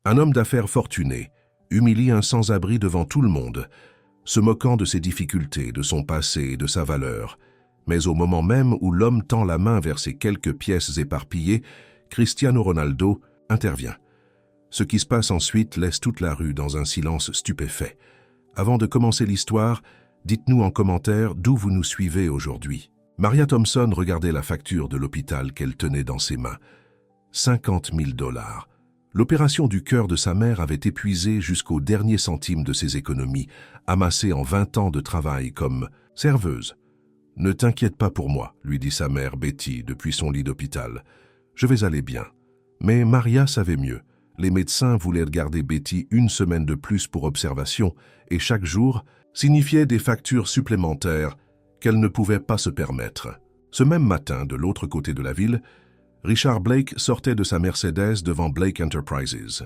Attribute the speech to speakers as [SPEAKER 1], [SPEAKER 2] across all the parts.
[SPEAKER 1] Un homme d'affaires fortuné humilie un sans-abri devant tout le monde, se moquant de ses difficultés, de son passé et de sa valeur. Mais au moment même où l'homme tend la main vers ses quelques pièces éparpillées, Cristiano Ronaldo intervient. Ce qui se passe ensuite laisse toute la rue dans un silence stupéfait. Avant de commencer l'histoire, dites-nous en commentaire d'où vous nous suivez aujourd'hui. Maria Thompson regardait la facture de l'hôpital qu'elle tenait dans ses mains. 50 000 $. L'opération du cœur de sa mère avait épuisé jusqu'au dernier centime de ses économies, amassées en 20 ans de travail comme serveuse. « Ne t'inquiète pas pour moi », lui dit sa mère Betty depuis son lit d'hôpital. « Je vais aller bien. » Mais Maria savait mieux. Les médecins voulaient garder Betty une semaine de plus pour observation et chaque jour signifiait des factures supplémentaires qu'elle ne pouvait pas se permettre. Ce même matin, de l'autre côté de la ville, Richard Blake sortait de sa Mercedes devant Blake Enterprises.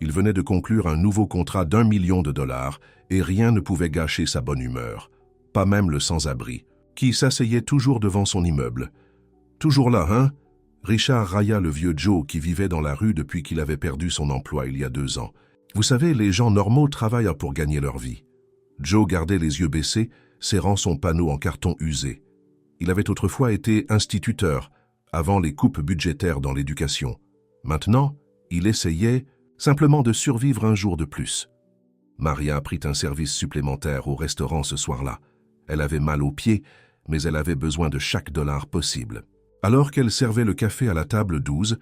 [SPEAKER 1] Il venait de conclure un nouveau contrat d'1 million de dollars et rien ne pouvait gâcher sa bonne humeur. Pas même le sans-abri, qui s'asseyait toujours devant son immeuble. « Toujours là, hein ?» Richard railla le vieux Joe qui vivait dans la rue depuis qu'il avait perdu son emploi il y a 2 ans. « Vous savez, les gens normaux travaillent pour gagner leur vie. » Joe gardait les yeux baissés, serrant son panneau en carton usé. Il avait autrefois été instituteur, avant les coupes budgétaires dans l'éducation. Maintenant, il essayait simplement de survivre un jour de plus. Maria prit un service supplémentaire au restaurant ce soir-là. Elle avait mal aux pieds, mais elle avait besoin de chaque dollar possible. Alors qu'elle servait le café à la table 12,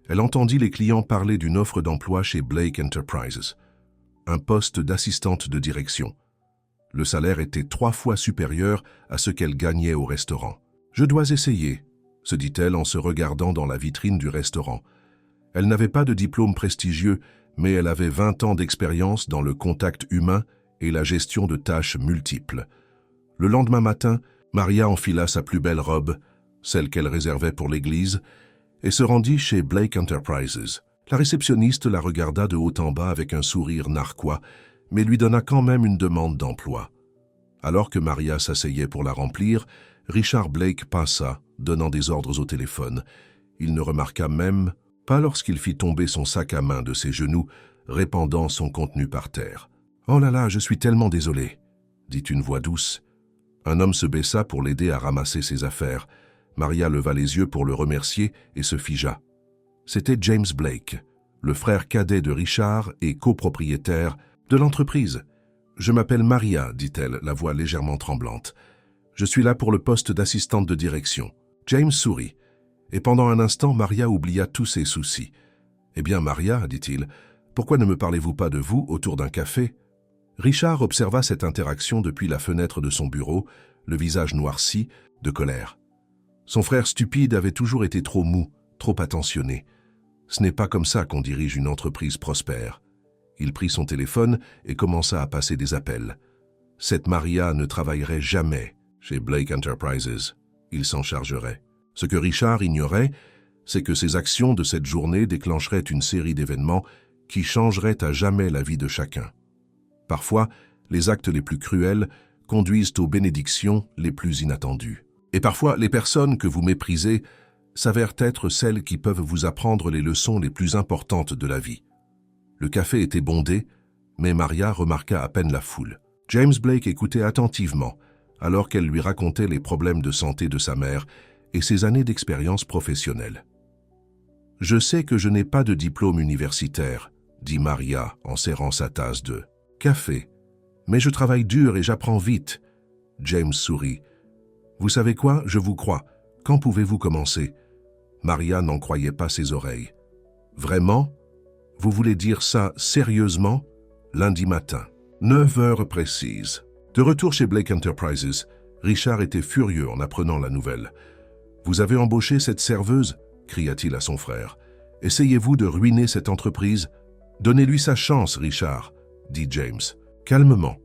[SPEAKER 1] elle entendit les clients parler d'une offre d'emploi chez Blake Enterprises, un poste d'assistante de direction. Le salaire était 3 fois supérieur à ce qu'elle gagnait au restaurant. « Je dois essayer », se dit-elle en se regardant dans la vitrine du restaurant. Elle n'avait pas de diplôme prestigieux, mais elle avait 20 ans d'expérience dans le contact humain et la gestion de tâches multiples. Le lendemain matin, Maria enfila sa plus belle robe, celle qu'elle réservait pour l'église, et se rendit chez Blake Enterprises. La réceptionniste la regarda de haut en bas avec un sourire narquois, mais lui donna quand même une demande d'emploi. Alors que Maria s'asseyait pour la remplir, Richard Blake passa, donnant des ordres au téléphone. Il ne remarqua même pas lorsqu'il fit tomber son sac à main de ses genoux, répandant son contenu par terre. « Oh là là, je suis tellement désolé », dit une voix douce. Un homme se baissa pour l'aider à ramasser ses affaires. Maria leva les yeux pour le remercier et se figea. C'était James Blake, le frère cadet de Richard et copropriétaire de l'entreprise. « Je m'appelle Maria », dit-elle, la voix légèrement tremblante. « Je suis là pour le poste d'assistante de direction. » James sourit, et pendant un instant, Maria oublia tous ses soucis. « Eh bien, Maria, dit-il, pourquoi ne me parlez-vous pas de vous autour d'un café ?» Richard observa cette interaction depuis la fenêtre de son bureau, le visage noirci, de colère. Son frère stupide avait toujours été trop mou, trop attentionné. Ce n'est pas comme ça qu'on dirige une entreprise prospère. Il prit son téléphone et commença à passer des appels. Cette Maria ne travaillerait jamais chez Blake Enterprises. Il s'en chargerait. Ce que Richard ignorait, c'est que ses actions de cette journée déclencheraient une série d'événements qui changeraient à jamais la vie de chacun. Parfois, les actes les plus cruels conduisent aux bénédictions les plus inattendues. Et parfois, les personnes que vous méprisez s'avèrent être celles qui peuvent vous apprendre les leçons les plus importantes de la vie. Le café était bondé, mais Maria remarqua à peine la foule. James Blake écoutait attentivement, alors qu'elle lui racontait les problèmes de santé de sa mère et ses années d'expérience professionnelle. « Je sais que je n'ai pas de diplôme universitaire, » dit Maria en serrant sa tasse de café. « Mais je travaille dur et j'apprends vite. » James sourit. « Vous savez quoi, je vous crois. Quand pouvez-vous commencer ?» Maria n'en croyait pas ses oreilles. « Vraiment ? Vous voulez dire ça sérieusement ? Lundi matin, 9 heures précises. » De retour chez Blake Enterprises, Richard était furieux en apprenant la nouvelle. « Vous avez embauché cette serveuse ?» cria-t-il à son frère. « Essayez-vous de ruiner cette entreprise ? Donnez-lui sa chance, Richard, » dit James. « Calmement.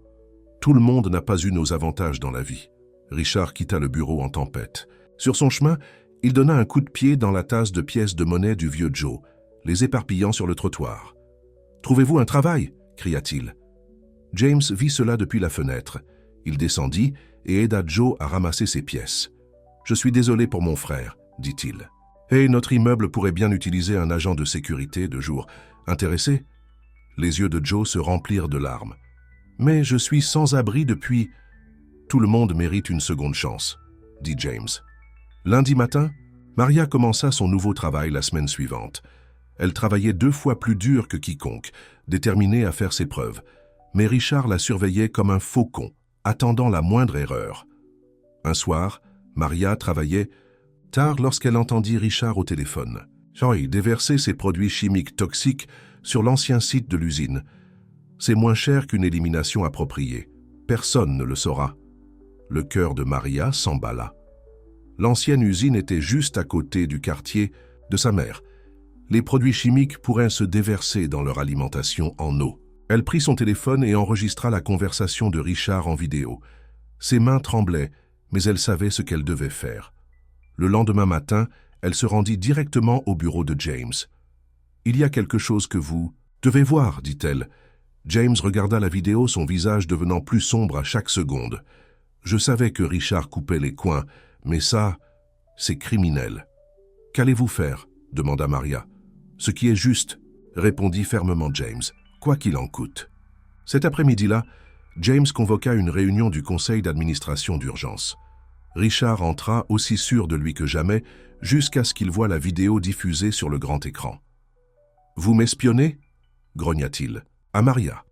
[SPEAKER 1] Tout le monde n'a pas eu nos avantages dans la vie. » Richard quitta le bureau en tempête. Sur son chemin, il donna un coup de pied dans la tasse de pièces de monnaie du vieux Joe, les éparpillant sur le trottoir. « Trouvez-vous un travail ?» cria-t-il. James vit cela depuis la fenêtre. Il descendit et aida Joe à ramasser ses pièces. « Je suis désolé pour mon frère, » dit-il. « Et notre immeuble pourrait bien utiliser un agent de sécurité de jour. Intéressé ?» Les yeux de Joe se remplirent de larmes. « Mais je suis sans abri depuis… » « Tout le monde mérite une seconde chance, » dit James. Lundi matin, Maria commença son nouveau travail la semaine suivante. Elle travaillait 2 fois plus dur que quiconque, déterminée à faire ses preuves. Mais Richard la surveillait comme un faucon, attendant la moindre erreur. Un soir, Maria travaillait tard lorsqu'elle entendit Richard au téléphone. Il déversait ses produits chimiques toxiques sur l'ancien site de l'usine. C'est moins cher qu'une élimination appropriée. Personne ne le saura. Le cœur de Maria s'emballa. L'ancienne usine était juste à côté du quartier de sa mère. Les produits chimiques pourraient se déverser dans leur alimentation en eau. Elle prit son téléphone et enregistra la conversation de Richard en vidéo. Ses mains tremblaient, mais elle savait ce qu'elle devait faire. Le lendemain matin, elle se rendit directement au bureau de James. « Il y a quelque chose que vous devez voir, dit-elle. James regarda la vidéo, son visage devenant plus sombre à chaque seconde. Je savais que Richard coupait les coins, mais ça, c'est criminel. « Qu'allez-vous faire ?» demanda Maria. « Ce qui est juste, » répondit fermement James, « quoi qu'il en coûte. » Cet après-midi-là, James convoqua une réunion du conseil d'administration d'urgence. Richard entra aussi sûr de lui que jamais, jusqu'à ce qu'il voie la vidéo diffusée sur le grand écran. « Vous m'espionnez » grogna-t-il. « À Maria. »«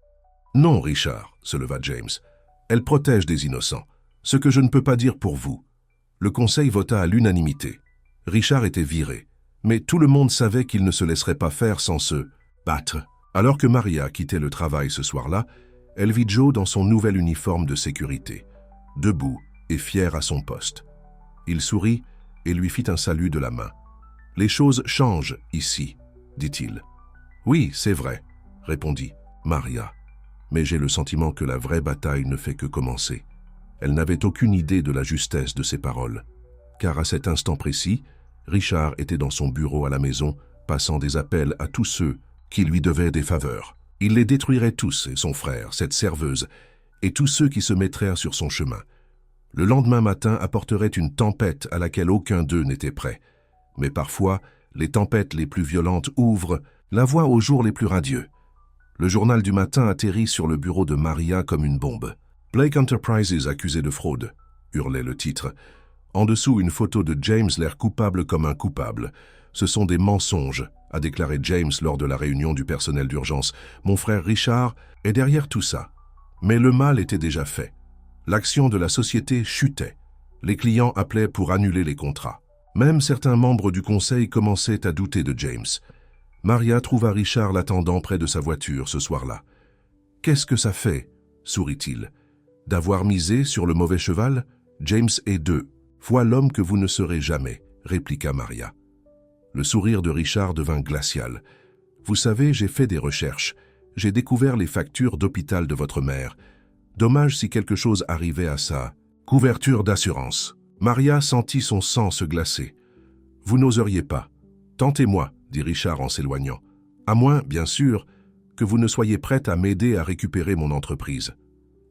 [SPEAKER 1] Non, Richard, » se leva James. « Elle protège des innocents. Ce que je ne peux pas dire pour vous. » Le conseil vota à l'unanimité. Richard était viré, mais tout le monde savait qu'il ne se laisserait pas faire sans se battre. Alors que Maria quittait le travail ce soir-là, elle vit Joe dans son nouvel uniforme de sécurité, debout et fier à son poste. Il sourit et lui fit un salut de la main. « Les choses changent ici, » dit-il. « Oui, c'est vrai, » répondit Maria. « Mais j'ai le sentiment que la vraie bataille ne fait que commencer. » Elle n'avait aucune idée de la justesse de ses paroles, car à cet instant précis, Richard était dans son bureau à la maison, passant des appels à tous ceux qui lui devaient des faveurs. Il les détruirait tous, et son frère, cette serveuse, et tous ceux qui se mettraient sur son chemin. Le lendemain matin apporterait une tempête à laquelle aucun d'eux n'était prêt. Mais parfois, les tempêtes les plus violentes ouvrent la voie aux jours les plus radieux. Le journal du matin atterrit sur le bureau de Maria comme une bombe. Blake Enterprises accusé de fraude, hurlait le titre. En dessous, une photo de James l'air coupable comme un coupable. Ce sont des mensonges, a déclaré James lors de la réunion du personnel d'urgence. Mon frère Richard est derrière tout ça. Mais le mal était déjà fait. L'action de la société chutait. Les clients appelaient pour annuler les contrats. Même certains membres du conseil commençaient à douter de James. Maria trouva Richard l'attendant près de sa voiture ce soir-là. « Qu'est-ce que ça fait ?» sourit-il. « D'avoir misé sur le mauvais cheval ? James est 2 fois l'homme que vous ne serez jamais, » répliqua Maria. Le sourire de Richard devint glacial. « Vous savez, j'ai fait des recherches. J'ai découvert les factures d'hôpital de votre mère. Dommage si quelque chose arrivait à ça. Couverture d'assurance. » Maria sentit son sang se glacer. « Vous n'oseriez pas. Tentez-moi, » dit Richard en s'éloignant. « À moins, bien sûr, que vous ne soyez prête à m'aider à récupérer mon entreprise. »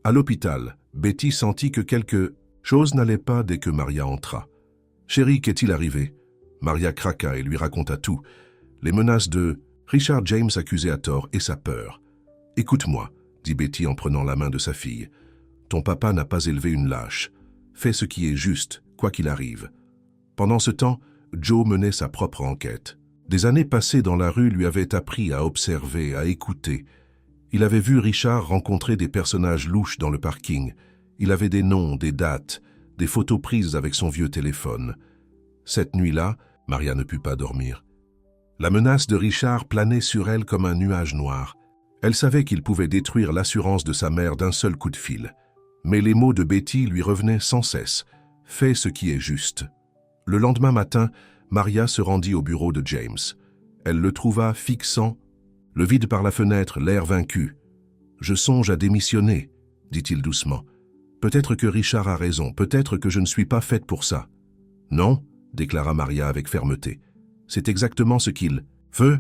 [SPEAKER 1] À l'hôpital, Betty sentit que quelque chose n'allait pas dès que Maria entra. « Chérie, qu'est-il arrivé ?» Maria craqua et lui raconta tout. Les menaces de Richard James accusé à tort et sa peur. « Écoute-moi, » dit Betty en prenant la main de sa fille. « Ton papa n'a pas élevé une lâche. Fais ce qui est juste, quoi qu'il arrive. » Pendant ce temps, Joe menait sa propre enquête. Des années passées dans la rue lui avaient appris à observer, à écouter. Il avait vu Richard rencontrer des personnages louches dans le parking. Il avait des noms, des dates, des photos prises avec son vieux téléphone. Cette nuit-là, Maria ne put pas dormir. La menace de Richard planait sur elle comme un nuage noir. Elle savait qu'il pouvait détruire l'assurance de sa mère d'un seul coup de fil. Mais les mots de Betty lui revenaient sans cesse. « Fais ce qui est juste. » Le lendemain matin, Maria se rendit au bureau de James. Elle le trouva fixant, le vide par la fenêtre, l'air vaincu. « Je songe à démissionner, » dit-il doucement. « Peut-être que Richard a raison, peut-être que je ne suis pas faite pour ça. »« Non, » déclara Maria avec fermeté. « C'est exactement ce qu'il veut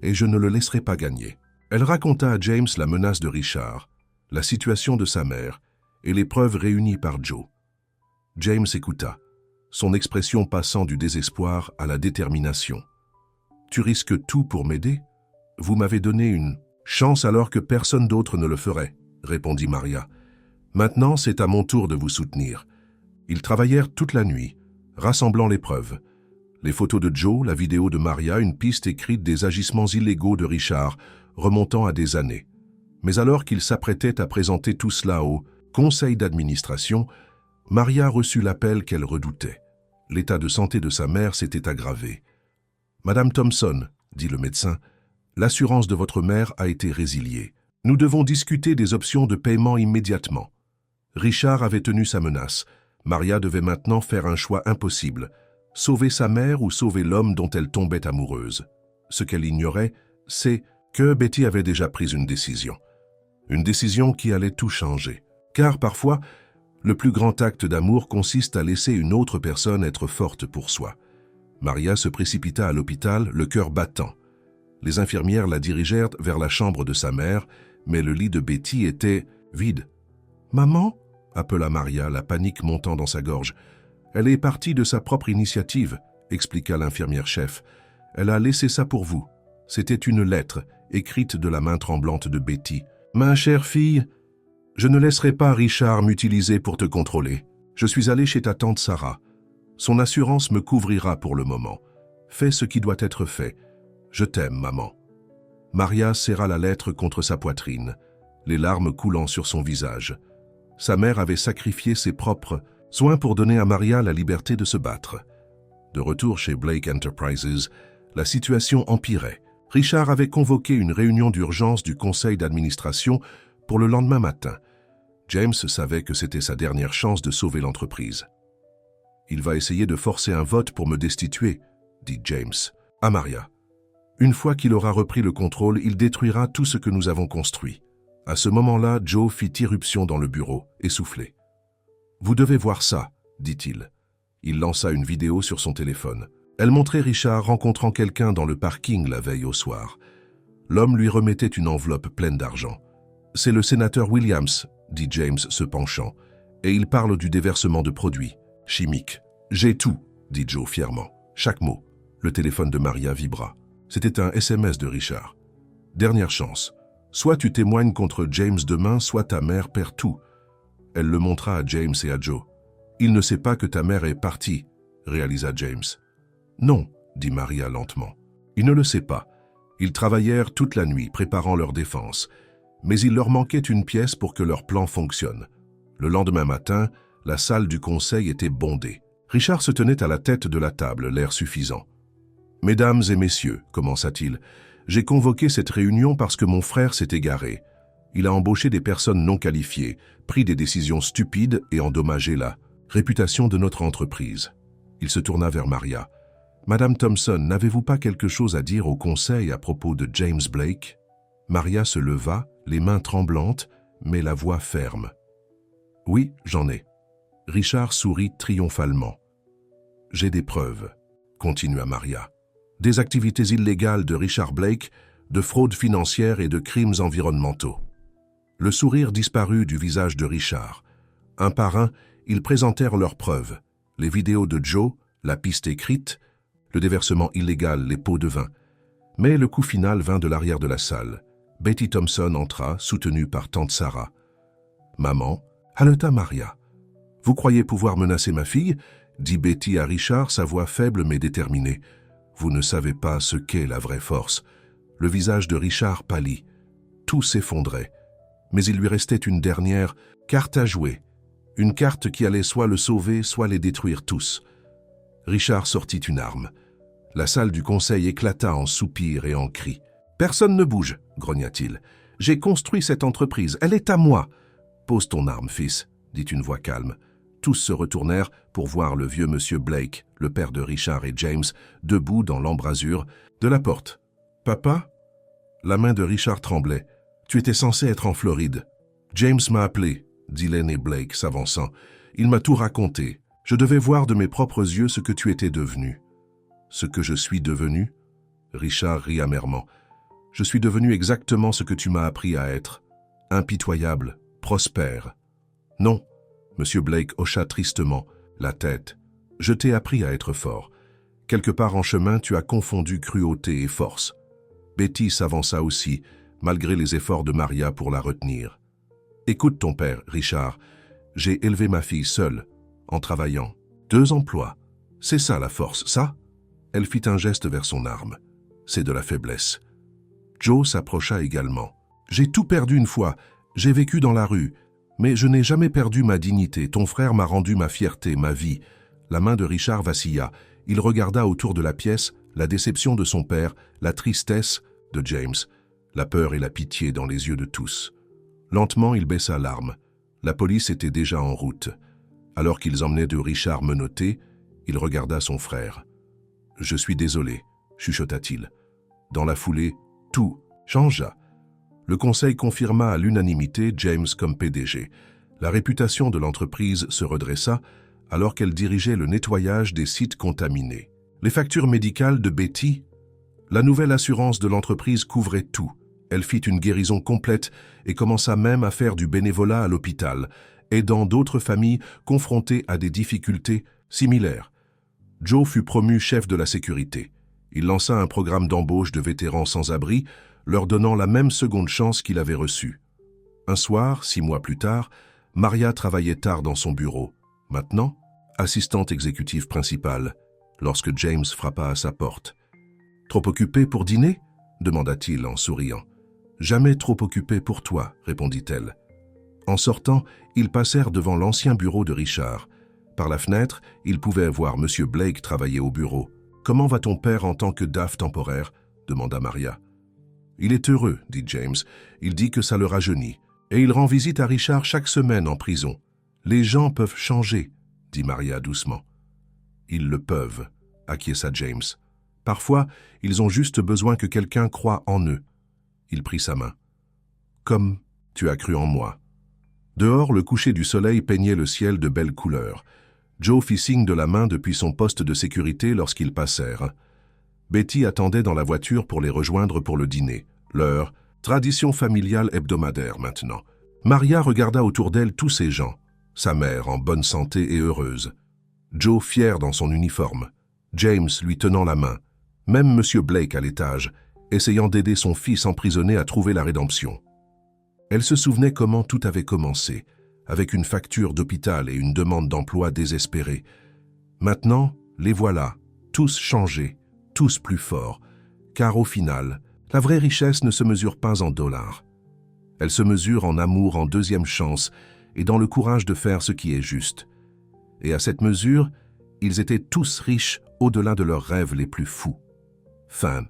[SPEAKER 1] et je ne le laisserai pas gagner. » Elle raconta à James la menace de Richard, la situation de sa mère et les preuves réunies par Joe. James écouta, son expression passant du désespoir à la détermination. « Tu risques tout pour m'aider ? Vous m'avez donné une Chance alors que personne d'autre ne le ferait, répondit Maria. Maintenant, c'est à mon tour de vous soutenir. Ils travaillèrent toute la nuit, rassemblant les preuves. Les photos de Joe, la vidéo de Maria, une piste écrite des agissements illégaux de Richard, remontant à des années. Mais alors qu'il s'apprêtait à présenter tout cela au conseil d'administration, Maria reçut l'appel qu'elle redoutait. L'état de santé de sa mère s'était aggravé. « Madame Thompson, » dit le médecin, « l'assurance de votre mère a été résiliée. Nous devons discuter des options de paiement immédiatement. » Richard avait tenu sa menace. Maria devait maintenant faire un choix impossible, sauver sa mère ou sauver l'homme dont elle tombait amoureuse. Ce qu'elle ignorait, c'est que Betty avait déjà pris une décision. Une décision qui allait tout changer. Car parfois, le plus grand acte d'amour consiste à laisser une autre personne être forte pour soi. Maria se précipita à l'hôpital, le cœur battant. Les infirmières la dirigèrent vers la chambre de sa mère, mais le lit de Betty était vide. « Maman ?» appela Maria, la panique montant dans sa gorge. « Elle est partie de sa propre initiative, » expliqua l'infirmière-chef. « Elle a laissé ça pour vous. C'était une lettre, écrite de la main tremblante de Betty. « Ma chère fille, je ne laisserai pas Richard m'utiliser pour te contrôler. Je suis allé chez ta tante Sarah. Son assurance me couvrira pour le moment. Fais ce qui doit être fait. Je t'aime, maman. » Maria serra la lettre contre sa poitrine, les larmes coulant sur son visage. Sa mère avait sacrifié ses propres soins pour donner à Maria la liberté de se battre. De retour chez Blake Enterprises, la situation empirait. Richard avait convoqué une réunion d'urgence du conseil d'administration pour le lendemain matin. James savait que c'était sa dernière chance de sauver l'entreprise. « Il va essayer de forcer un vote pour me destituer, » dit James à Maria. « Une fois qu'il aura repris le contrôle, il détruira tout ce que nous avons construit. » À ce moment-là, Joe fit irruption dans le bureau, essoufflé. « Vous devez voir ça, » dit-il. Il lança une vidéo sur son téléphone. Elle montrait Richard rencontrant quelqu'un dans le parking la veille au soir. L'homme lui remettait une enveloppe pleine d'argent. « C'est le sénateur Williams, » dit James se penchant, « et il parle du déversement de produits chimiques. »« J'ai tout, » dit Joe fièrement. Chaque mot. Le téléphone de Maria vibra. C'était un SMS de Richard. « Dernière chance. Soit tu témoignes contre James demain, soit ta mère perd tout. » Elle le montra à James et à Joe. « Il ne sait pas que ta mère est partie, » réalisa James. « Non, » dit Maria lentement. « Il ne le sait pas. Ils travaillèrent toute la nuit, préparant leur défense. Mais il leur manquait une pièce pour que leur plan fonctionne. Le lendemain matin, la salle du conseil était bondée. Richard se tenait à la tête de la table, l'air suffisant. « Mesdames et messieurs, » commença-t-il, « j'ai convoqué cette réunion parce que mon frère s'est égaré. Il a embauché des personnes non qualifiées, pris des décisions stupides et endommagé la réputation de notre entreprise. » Il se tourna vers Maria. « Madame Thompson, n'avez-vous pas quelque chose à dire au conseil à propos de James Blake ?» Maria se leva, les mains tremblantes, mais la voix ferme. « Oui, j'en ai. » Richard sourit triomphalement. « J'ai des preuves, » continua Maria. « Des activités illégales de Richard Blake, de fraude financière et de crimes environnementaux. » Le sourire disparut du visage de Richard. Un par un, ils présentèrent leurs preuves. Les vidéos de Joe, la piste écrite, le déversement illégal, les pots de vin. Mais le coup final vint de l'arrière de la salle. Betty Thompson entra, soutenue par tante Sarah. « Maman, » haleta Maria. « Vous croyez pouvoir menacer ma fille ?» dit Betty à Richard, sa voix faible mais déterminée. « Vous ne savez pas ce qu'est la vraie force. » Le visage de Richard pâlit. Tout s'effondrait. Mais il lui restait une dernière carte à jouer. Une carte qui allait soit le sauver, soit les détruire tous. Richard sortit une arme. La salle du conseil éclata en soupirs et en cris. « Personne ne bouge, » grogna-t-il. « J'ai construit cette entreprise, elle est à moi. »« Pose ton arme, fils, » dit une voix calme. Tous se retournèrent pour voir le vieux monsieur Blake, le père de Richard et James, debout dans l'embrasure de la porte. « Papa ?» La main de Richard tremblait. « Tu étais censé être en Floride. »« James m'a appelé, » dit l'aîné Blake, s'avançant. « Il m'a tout raconté. Je devais voir de mes propres yeux ce que tu étais devenu. »« Ce que je suis devenu ?» Richard rit amèrement. « Je suis devenu exactement ce que tu m'as appris à être. Impitoyable, prospère. »« Non. » Monsieur Blake hocha tristement la tête. « Je t'ai appris à être fort. Quelque part en chemin, tu as confondu cruauté et force. » Betty s'avança aussi, malgré les efforts de Maria pour la retenir. « Écoute ton père, Richard. J'ai élevé ma fille seule, en travaillant. 2 emplois. C'est ça la force, ça ?» Elle fit un geste vers son arme. « C'est de la faiblesse. » Joe s'approcha également. « J'ai tout perdu une fois. J'ai vécu dans la rue. Mais je n'ai jamais perdu ma dignité. Ton frère m'a rendu ma fierté, ma vie. » La main de Richard vacilla. Il regarda autour de la pièce, la déception de son père, la tristesse de James, la peur et la pitié dans les yeux de tous. Lentement, il baissa l'arme. La police était déjà en route. Alors qu'ils emmenaient de Richard menotté, il regarda son frère. « Je suis désolé », chuchota-t-il. Dans la foulée, tout changea. Le conseil confirma à l'unanimité James comme PDG. La réputation de l'entreprise se redressa alors qu'elle dirigeait le nettoyage des sites contaminés. Les factures médicales de Betty, la nouvelle assurance de l'entreprise couvrait tout. Elle fit une guérison complète et commença même à faire du bénévolat à l'hôpital, aidant d'autres familles confrontées à des difficultés similaires. Joe fut promu chef de la sécurité. Il lança un programme d'embauche de vétérans sans-abri, leur donnant la même seconde chance qu'il avait reçue. Un soir, 6 mois plus tard, Maria travaillait tard dans son bureau. Maintenant, assistante exécutive principale, lorsque James frappa à sa porte. « Trop occupé pour dîner ?» demanda-t-il en souriant. « Jamais trop occupé pour toi », répondit-elle. En sortant, ils passèrent devant l'ancien bureau de Richard. Par la fenêtre, ils pouvaient voir M. Blake travailler au bureau. « Comment va ton père en tant que DAF temporaire ?» demanda Maria. « Il est heureux, dit James. Il dit que ça le rajeunit. Et il rend visite à Richard chaque semaine en prison. Les gens peuvent changer, dit Maria doucement. Ils le peuvent, acquiesça James. Parfois, ils ont juste besoin que quelqu'un croie en eux. Il prit sa main. Comme tu as cru en moi. Dehors, le coucher du soleil peignait le ciel de belles couleurs. Joe fit signe de la main depuis son poste de sécurité lorsqu'ils passèrent. Betty attendait dans la voiture pour les rejoindre pour le dîner. Leur tradition familiale hebdomadaire maintenant. Maria regarda autour d'elle tous ces gens. Sa mère en bonne santé et heureuse. Joe fier dans son uniforme. James lui tenant la main. Même M. Blake à l'étage, essayant d'aider son fils emprisonné à trouver la rédemption. Elle se souvenait comment tout avait commencé, avec une facture d'hôpital et une demande d'emploi désespérée. Maintenant, les voilà, tous changés, tous plus forts, car au final, la vraie richesse ne se mesure pas en dollars. Elle se mesure en amour, en deuxième chance, et dans le courage de faire ce qui est juste. Et à cette mesure, ils étaient tous riches au-delà de leurs rêves les plus fous. Fin.